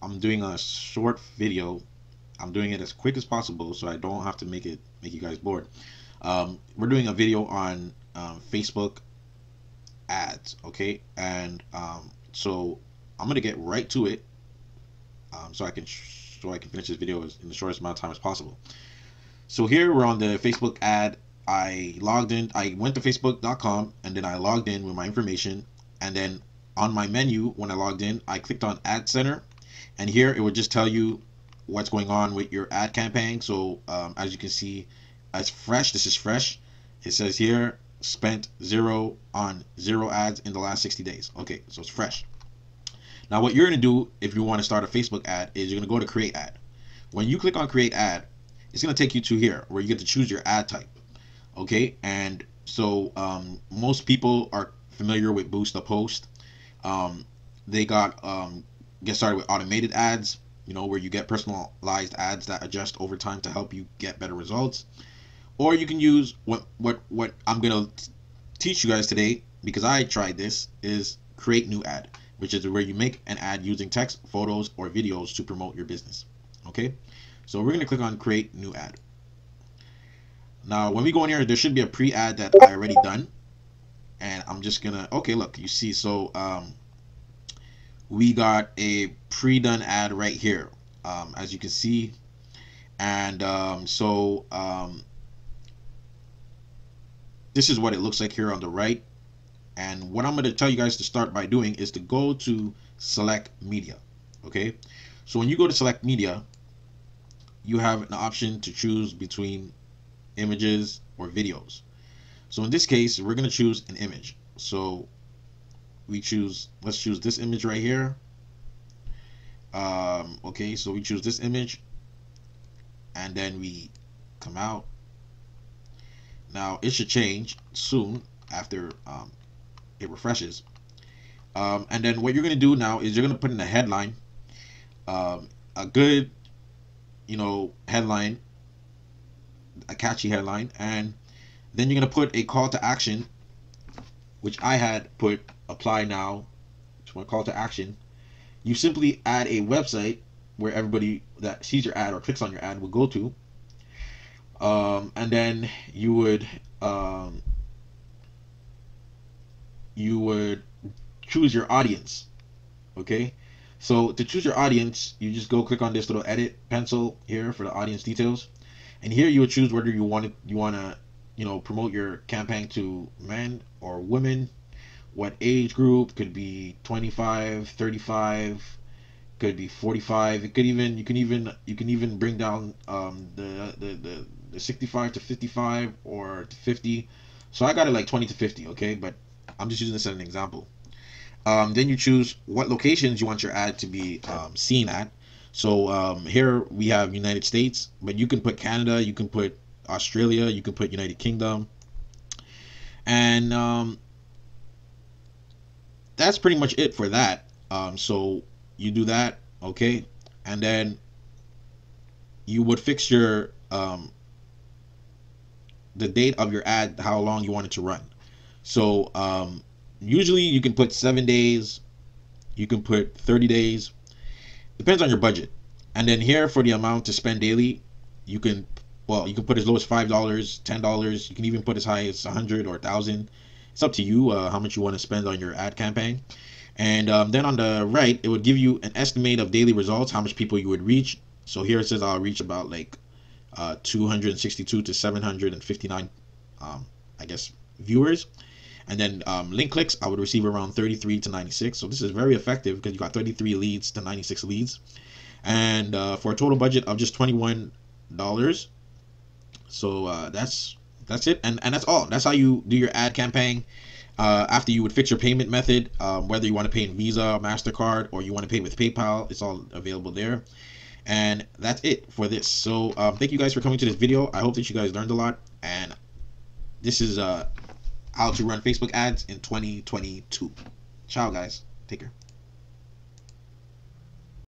I'm doing a short video. I'm doing it as quick as possible so I don't have to make you guys bored. We're doing a video on Facebook ads, okay? And so I'm gonna get right to it, so I can finish this video in the shortest amount of time as possible. So here we're on the Facebook ad. I logged in. I went to facebook.com and then I logged in with my information. And then on my menu, when I logged in, I clicked on Ad Center, and here it would just tell you what's going on with your ad campaign. So as you can see, it's fresh. This is fresh. It says here spent zero on zero ads in the last 60 days. Okay, so it's fresh. Now what you're going to do if you want to start a Facebook ad is you're going to go to create ad. When you click on create ad, it's going to take you to here where you get to choose your ad type. Okay, and so most people are familiar with Boost a Post. They got get started with automated ads, you know, where you get personalized ads that adjust over time to help you get better results. Or you can use what I'm gonna teach you guys today, because I tried this, is create new ad, which is where you make an ad using text, photos, or videos to promote your business. Okay, so we're gonna click on create new ad. Now when we go in here, there should be a pre-ad that I already done, and I'm just gonna, okay, look, you see, so we got a pre-done ad right here, as you can see. And this is what it looks like here on the right. And what I'm going to tell you guys to start by doing is to go to select media. Okay, so when you go to select media, you have an option to choose between images or videos. So in this case, we're going to choose an image. So let's choose this image right here. Okay, so we choose this image, and then we come out. Now it should change soon after it refreshes. And then what you're going to do now is you're going to put in a headline, a good, you know, headline, a catchy headline, and then you're going to put a call to action, which I had put apply now to my call to action. You simply add a website where everybody that sees your ad or clicks on your ad will go to, and then you would choose your audience. Okay, so to choose your audience, you just go click on this little edit pencil here for the audience details, and here you would choose whether you want to you know, promote your campaign to men or women. What age group? Could be 25, 35, could be 45. It could even you can even bring down the 65 to 55 or to 50. So I got it like 20 to 50. Okay, but I'm just using this as an example. Then you choose what locations you want your ad to be seen at. So here we have United States, but you can put Canada, you can put Australia, you can put United Kingdom, and that's pretty much it for that. So you do that, okay, and then you would fix your the date of your ad, how long you want it to run. So usually you can put 7 days, you can put 30 days, depends on your budget. And then here for the amount to spend daily, you can, well, you can put as low as $5, $10. You can even put as high as 100 or 1,000. It's up to you how much you want to spend on your ad campaign. And then on the right, it would give you an estimate of daily results, how much people you would reach. So here it says I'll reach about like 262 to 759, I guess, viewers. And then link clicks, I would receive around 33 to 96. So this is very effective because you got 33 leads to 96 leads. And for a total budget of just $21. So that's it, and that's all. That's how you do your ad campaign. After you would fix your payment method, whether you want to pay in Visa, MasterCard, or you want to pay with PayPal, it's all available there. And that's it for this. So thank you guys for coming to this video. I hope that you guys learned a lot, and this is how to run Facebook ads in 2022. Ciao guys, take care.